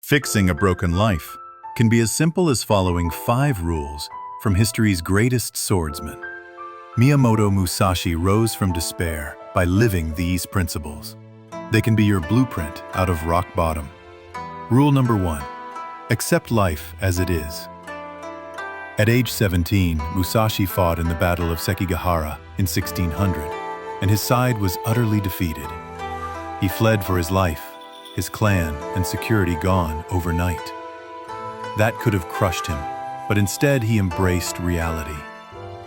Fixing a broken life can be as simple as following 5 rules from history's greatest swordsman. Miyamoto Musashi rose from despair by living these principles. They can be your blueprint out of rock bottom. Rule number 1. Accept life as it is. At age 17, Musashi fought in the Battle of Sekigahara in 1600, and his side was utterly defeated. He fled for his life, his clan and security gone overnight. That could have crushed him, but instead he embraced reality.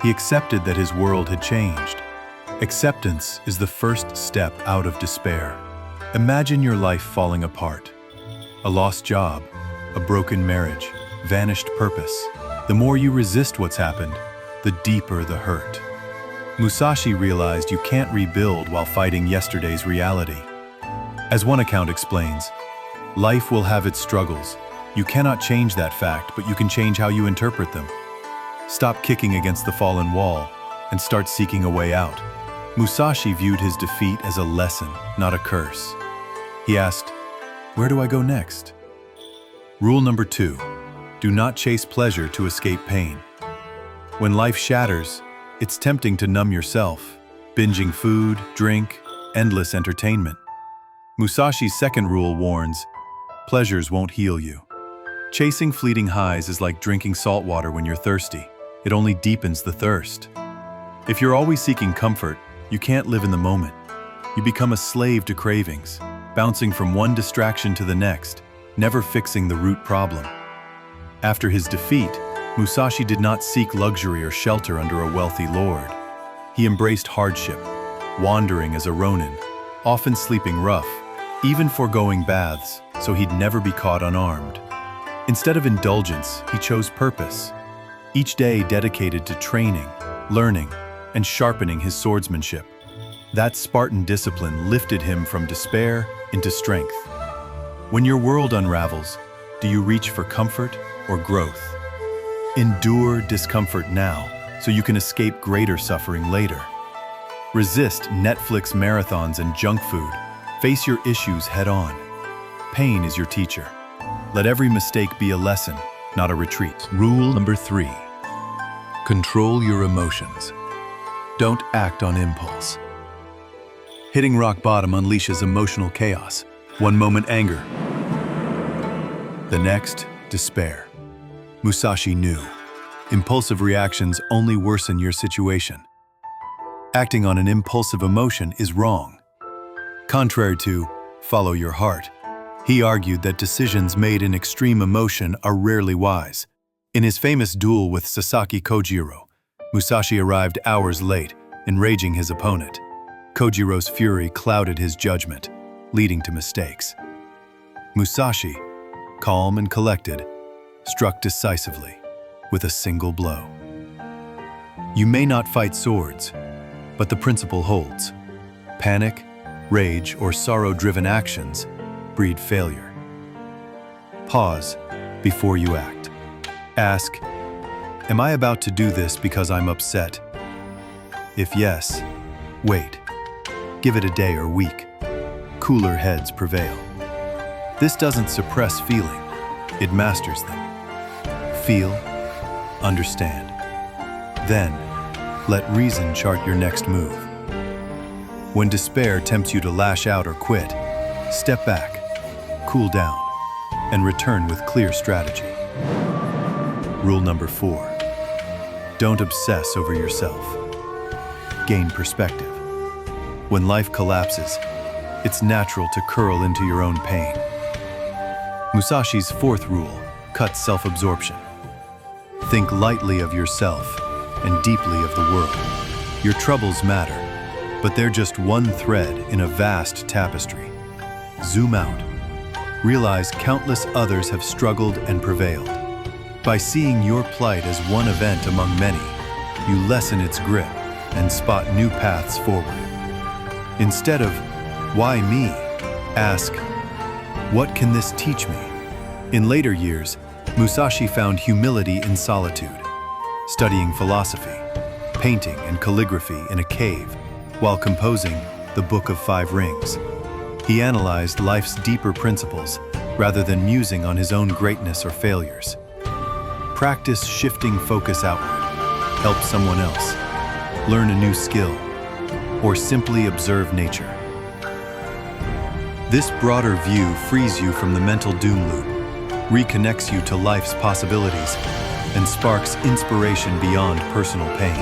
He accepted that his world had changed. Acceptance is the first step out of despair. Imagine your life falling apart. A lost job, a broken marriage, vanished purpose. The more you resist what's happened, the deeper the hurt. Musashi realized you can't rebuild while fighting yesterday's reality. As one account explains, life will have its struggles. You cannot change that fact, but you can change how you interpret them. Stop kicking against the fallen wall and start seeking a way out. Musashi viewed his defeat as a lesson, not a curse. He asked, "Where do I go next?" Rule number 2. Do not chase pleasure to escape pain. When life shatters, it's tempting to numb yourself, binging food, drink, endless entertainment. Musashi's second rule warns, pleasures won't heal you. Chasing fleeting highs is like drinking salt water when you're thirsty. It only deepens the thirst. If you're always seeking comfort, you can't live in the moment. You become a slave to cravings, bouncing from one distraction to the next, never fixing the root problem. After his defeat, Musashi did not seek luxury or shelter under a wealthy lord. He embraced hardship, wandering as a ronin, often sleeping rough, even foregoing baths so he'd never be caught unarmed. Instead of indulgence, he chose purpose, each day dedicated to training, learning, and sharpening his swordsmanship. That Spartan discipline lifted him from despair into strength. When your world unravels, do you reach for comfort or growth? Endure discomfort now so you can escape greater suffering later. Resist Netflix marathons and junk food. Face your issues head on. Pain is your teacher. Let every mistake be a lesson, not a retreat. Rule number 3. Control your emotions. Don't act on impulse. Hitting rock bottom unleashes emotional chaos. One moment anger, the next despair. Musashi knew impulsive reactions only worsen your situation. Acting on an impulsive emotion is wrong. Contrary to follow your heart, he argued that decisions made in extreme emotion are rarely wise. In his famous duel with Sasaki Kojiro, Musashi arrived hours late, enraging his opponent. Kojiro's fury clouded his judgment, leading to mistakes. Musashi, calm and collected, struck decisively with a single blow. You may not fight swords, but the principle holds. Panic, rage, or sorrow-driven actions breed failure. Pause before you act. Ask, am I about to do this because I'm upset? If yes, wait. Give it a day or week. Cooler heads prevail. This doesn't suppress feeling, it masters them. Feel, understand. Then, let reason chart your next move. When despair tempts you to lash out or quit, step back, cool down, and return with clear strategy. Rule number 4. Don't obsess over yourself. Gain perspective. When life collapses, it's natural to curl into your own pain. Musashi's 4th rule cuts self-absorption. Think lightly of yourself and deeply of the world. Your troubles matter, but they're just one thread in a vast tapestry. Zoom out. Realize countless others have struggled and prevailed. By seeing your plight as one event among many, you lessen its grip and spot new paths forward. Instead of, why me? Ask, what can this teach me? In later years, Musashi found humility in solitude, studying philosophy, painting and calligraphy in a cave, while composing the Book of 5 Rings. He analyzed life's deeper principles, rather than musing on his own greatness or failures. Practice shifting focus outward, help someone else, learn a new skill, or simply observe nature. This broader view frees you from the mental doom loop, reconnects you to life's possibilities, and sparks inspiration beyond personal pain.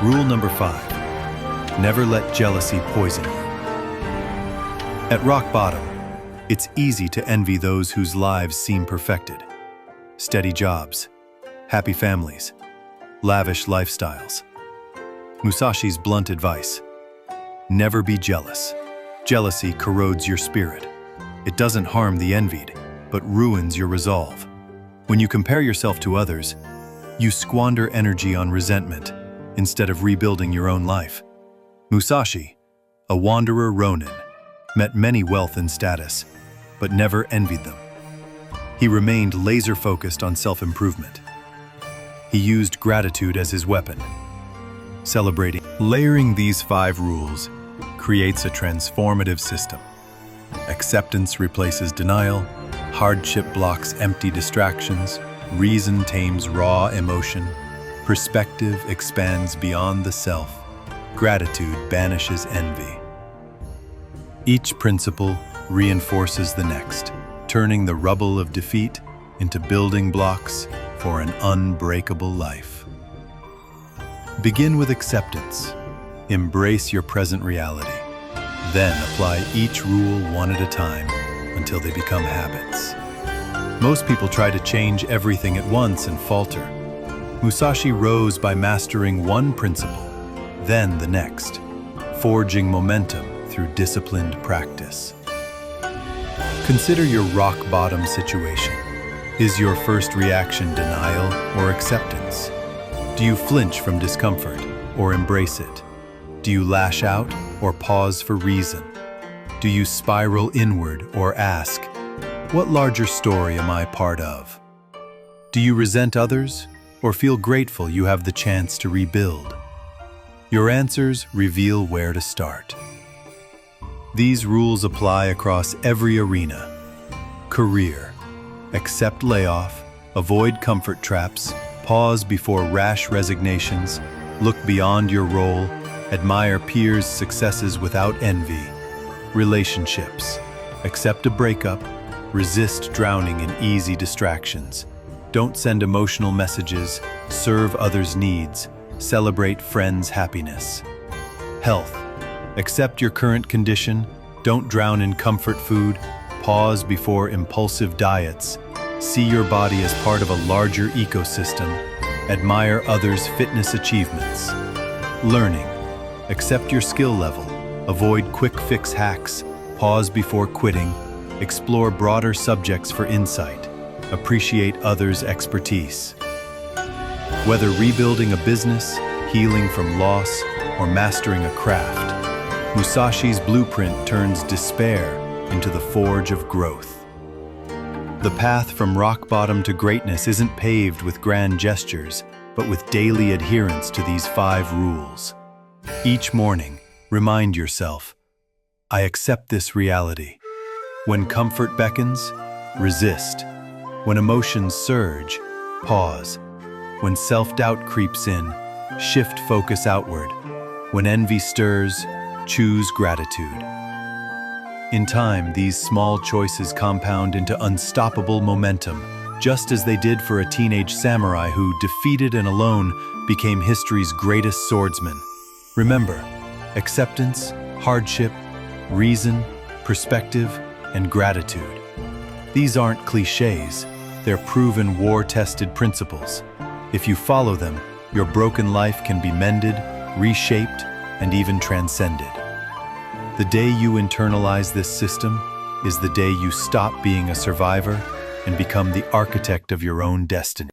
Rule number 5, never let jealousy poison you. At rock bottom, it's easy to envy those whose lives seem perfected. Steady jobs, happy families, lavish lifestyles. Musashi's blunt advice: never be jealous. Jealousy corrodes your spirit. It doesn't harm the envied, but ruins your resolve. When you compare yourself to others, you squander energy on resentment instead of rebuilding your own life. Musashi, a wanderer Ronin, met many wealth and status, but never envied them. He remained laser-focused on self-improvement. He used gratitude as his weapon, celebrating. Layering these 5 rules creates a transformative system. Acceptance replaces denial, hardship blocks empty distractions, reason tames raw emotion, perspective expands beyond the self, gratitude banishes envy. Each principle reinforces the next, turning the rubble of defeat into building blocks for an unbreakable life. Begin with acceptance. Embrace your present reality. Then apply each rule one at a time until they become habits. Most people try to change everything at once and falter. Musashi rose by mastering one principle, then the next, forging momentum through disciplined practice. Consider your rock bottom situation. Is your first reaction denial or acceptance? Do you flinch from discomfort or embrace it? Do you lash out or pause for reason? Do you spiral inward or ask, what larger story am I part of? Do you resent others or feel grateful you have the chance to rebuild? Your answers reveal where to start. These rules apply across every arena. Career: accept layoff, avoid comfort traps, pause before rash resignations, look beyond your role, admire peers' successes without envy. Relationships: accept a breakup, resist drowning in easy distractions. Don't send emotional messages, serve others' needs, celebrate friends' happiness. Health: accept your current condition, don't drown in comfort food, pause before impulsive diets, see your body as part of a larger ecosystem, admire others' fitness achievements. Learning: accept your skill level, avoid quick fix hacks, pause before quitting, explore broader subjects for insight, appreciate others' expertise. Whether rebuilding a business, healing from loss, or mastering a craft, Musashi's blueprint turns despair into the forge of growth. The path from rock bottom to greatness isn't paved with grand gestures, but with daily adherence to these 5 rules. Each morning, remind yourself, I accept this reality. When comfort beckons, resist. When emotions surge, pause. When self-doubt creeps in, shift focus outward. When envy stirs, choose gratitude. In time, these small choices compound into unstoppable momentum, just as they did for a teenage samurai who, defeated and alone, became history's greatest swordsman. Remember, acceptance, hardship, reason, perspective, and gratitude. These aren't cliches, they're proven war-tested principles. If you follow them, your broken life can be mended, reshaped, and even transcended. The day you internalize this system is the day you stop being a survivor and become the architect of your own destiny.